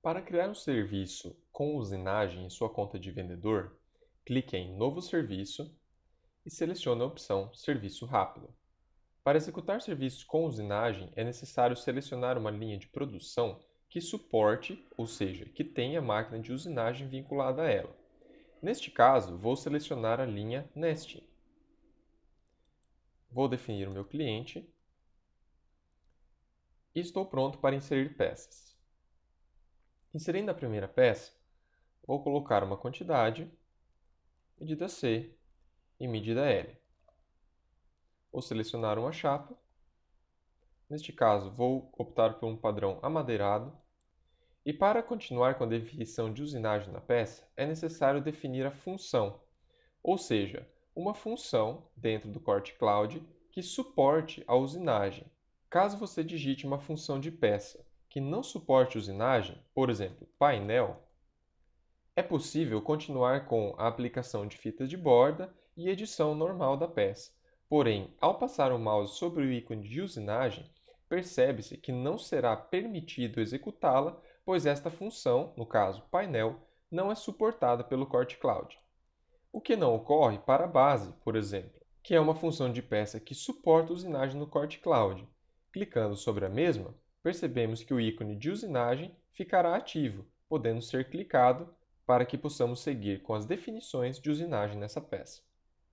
Para criar um serviço com usinagem em sua conta de vendedor, clique em Novo Serviço e selecione a opção Serviço Rápido. Para executar serviços com usinagem, é necessário selecionar uma linha de produção que suporte, ou seja, que tenha máquina de usinagem vinculada a ela. Neste caso, vou selecionar a linha Nesting. Vou definir o meu cliente e estou pronto para inserir peças. Inserindo a primeira peça, vou colocar uma quantidade, medida C e medida L. Vou selecionar uma chapa. Neste caso, vou optar por um padrão amadeirado. E para continuar com a definição de usinagem na peça, é necessário definir a função, ou seja, uma função dentro do Corte Cloud que suporte a usinagem. Caso você digite uma função de peça que não suporte usinagem, por exemplo, painel, é possível continuar com a aplicação de fitas de borda e edição normal da peça. Porém, ao passar o mouse sobre o ícone de usinagem, percebe-se que não será permitido executá-la, pois esta função, no caso painel, não é suportada pelo Corte Cloud. O que não ocorre para a base, por exemplo, que é uma função de peça que suporta usinagem no Corte Cloud. Clicando sobre a mesma, percebemos que o ícone de usinagem ficará ativo, podendo ser clicado para que possamos seguir com as definições de usinagem nessa peça.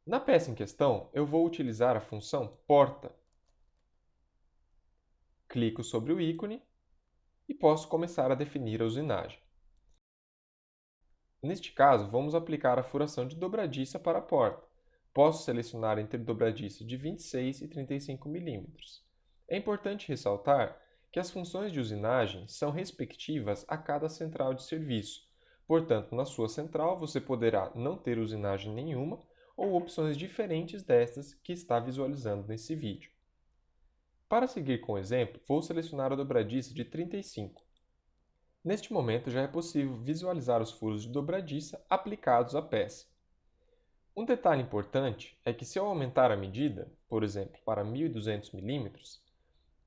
Na peça em questão, eu vou utilizar a função porta. Clico sobre o ícone e posso começar a definir a usinagem. Neste caso, vamos aplicar a furação de dobradiça para a porta. Posso selecionar entre dobradiça de 26 e 35 mm. É importante ressaltar que as funções de usinagem são respectivas a cada central de serviço. Portanto, na sua central você poderá não ter usinagem nenhuma ou opções diferentes destas que está visualizando nesse vídeo. Para seguir com o exemplo, vou selecionar a dobradiça de 35. Neste momento já é possível visualizar os furos de dobradiça aplicados à peça. Um detalhe importante é que se eu aumentar a medida, por exemplo, para 1200 mm,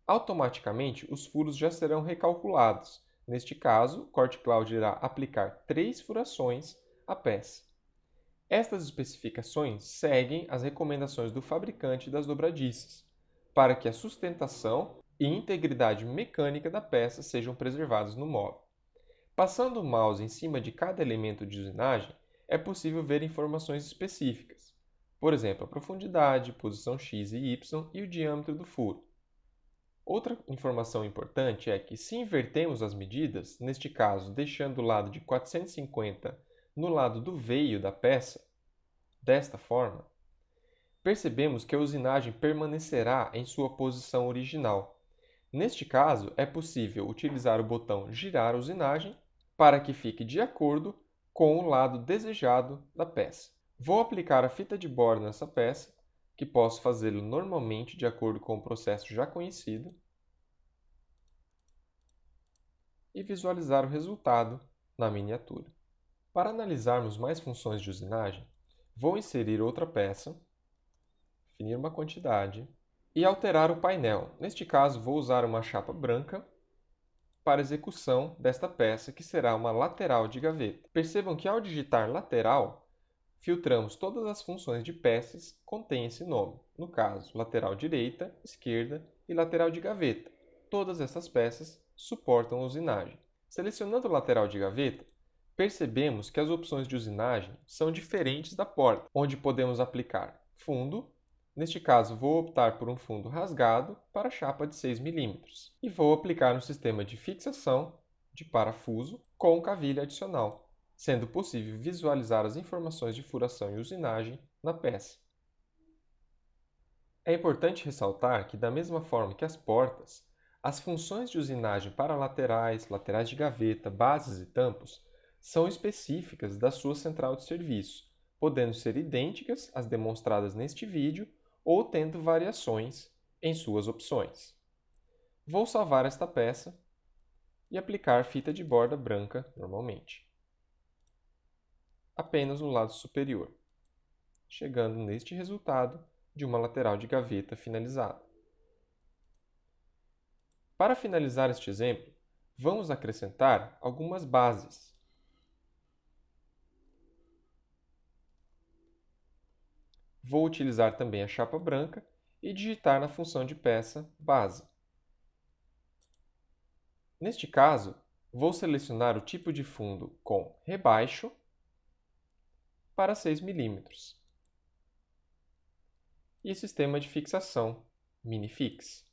automaticamente os furos já serão recalculados. Neste caso, o Corte Cloud irá aplicar 3 furações à peça. Estas especificações seguem as recomendações do fabricante das dobradiças, para que a sustentação e integridade mecânica da peça sejam preservados no móvel. Passando o mouse em cima de cada elemento de usinagem, é possível ver informações específicas, por exemplo, a profundidade, posição X e Y e o diâmetro do furo. Outra informação importante é que, se invertemos as medidas, neste caso deixando o lado de 450 no lado do veio da peça, desta forma, percebemos que a usinagem permanecerá em sua posição original. Neste caso, é possível utilizar o botão Girar a usinagem para que fique de acordo com o lado desejado da peça. Vou aplicar a fita de borda nessa peça, que posso fazê-lo normalmente de acordo com o processo já conhecido, e visualizar o resultado na miniatura. Para analisarmos mais funções de usinagem, vou inserir outra peça, definir uma quantidade e alterar o painel. Neste caso, vou usar uma chapa branca para execução desta peça, que será uma lateral de gaveta. Percebam que ao digitar lateral, filtramos todas as funções de peças que contêm esse nome. No caso, lateral direita, esquerda e lateral de gaveta. Todas essas peças suportam a usinagem. Selecionando o lateral de gaveta, percebemos que as opções de usinagem são diferentes da porta, onde podemos aplicar fundo. Neste caso, vou optar por um fundo rasgado para chapa de 6 mm e vou aplicar um sistema de fixação de parafuso com cavilha adicional, sendo possível visualizar as informações de furação e usinagem na peça. É importante ressaltar que, da mesma forma que as portas, as funções de usinagem para laterais, laterais de gaveta, bases e tampos são específicas da sua central de serviço, podendo ser idênticas às demonstradas neste vídeo ou tendo variações em suas opções. Vou salvar esta peça e aplicar fita de borda branca normalmente, apenas no lado superior, chegando neste resultado de uma lateral de gaveta finalizada. Para finalizar este exemplo, vamos acrescentar algumas bases. Vou utilizar também a chapa branca e digitar na função de peça base. Neste caso, vou selecionar o tipo de fundo com rebaixo para 6 mm e sistema de fixação Minifix.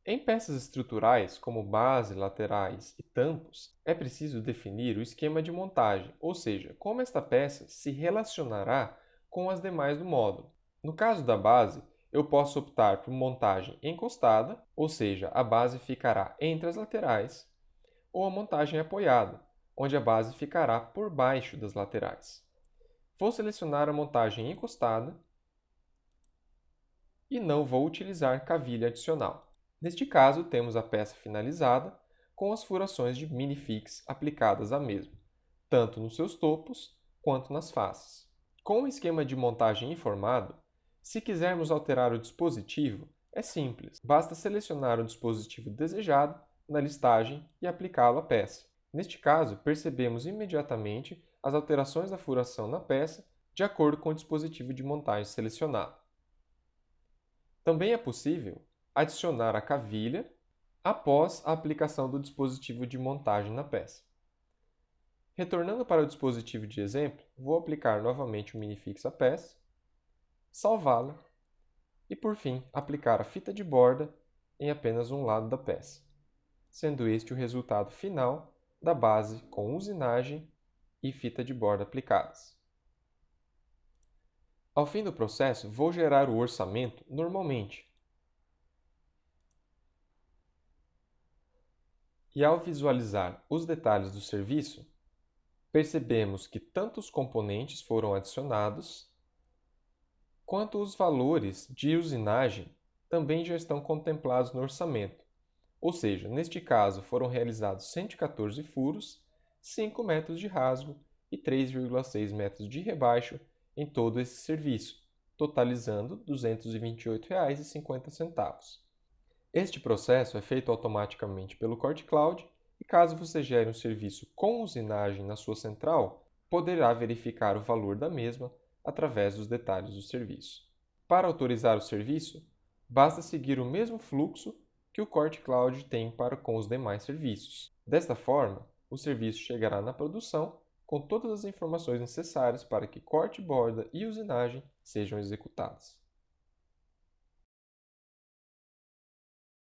Em peças estruturais, como base, laterais e tampos, é preciso definir o esquema de montagem, ou seja, como esta peça se relacionará com as demais do módulo. No caso da base, eu posso optar por montagem encostada, ou seja, a base ficará entre as laterais, ou a montagem apoiada, onde a base ficará por baixo das laterais. Vou selecionar a montagem encostada e não vou utilizar cavilha adicional. Neste caso, temos a peça finalizada com as furações de minifix aplicadas à mesma, tanto nos seus topos quanto nas faces. Com o esquema de montagem informado, se quisermos alterar o dispositivo, é simples, basta selecionar o dispositivo desejado na listagem e aplicá-lo à peça. Neste caso, percebemos imediatamente as alterações da furação na peça de acordo com o dispositivo de montagem selecionado. Também é possível adicionar a cavilha após a aplicação do dispositivo de montagem na peça. Retornando para o dispositivo de exemplo, vou aplicar novamente o minifix à peça, salvá-la e, por fim, aplicar a fita de borda em apenas um lado da peça, sendo este o resultado final da base com usinagem e fita de borda aplicadas. Ao fim do processo, vou gerar o orçamento normalmente. E ao visualizar os detalhes do serviço, percebemos que tanto os componentes foram adicionados, quanto os valores de usinagem também já estão contemplados no orçamento. Ou seja, neste caso foram realizados 114 furos, 5 metros de rasgo e 3,6 metros de rebaixo em todo esse serviço, totalizando R$ 228,50. Este processo é feito automaticamente pelo CortCloud e caso você gere um serviço com usinagem na sua central, poderá verificar o valor da mesma através dos detalhes do serviço. Para autorizar o serviço, basta seguir o mesmo fluxo que o CortCloud tem para com os demais serviços. Desta forma, o serviço chegará na produção com todas as informações necessárias para que corte, borda e usinagem sejam executadas.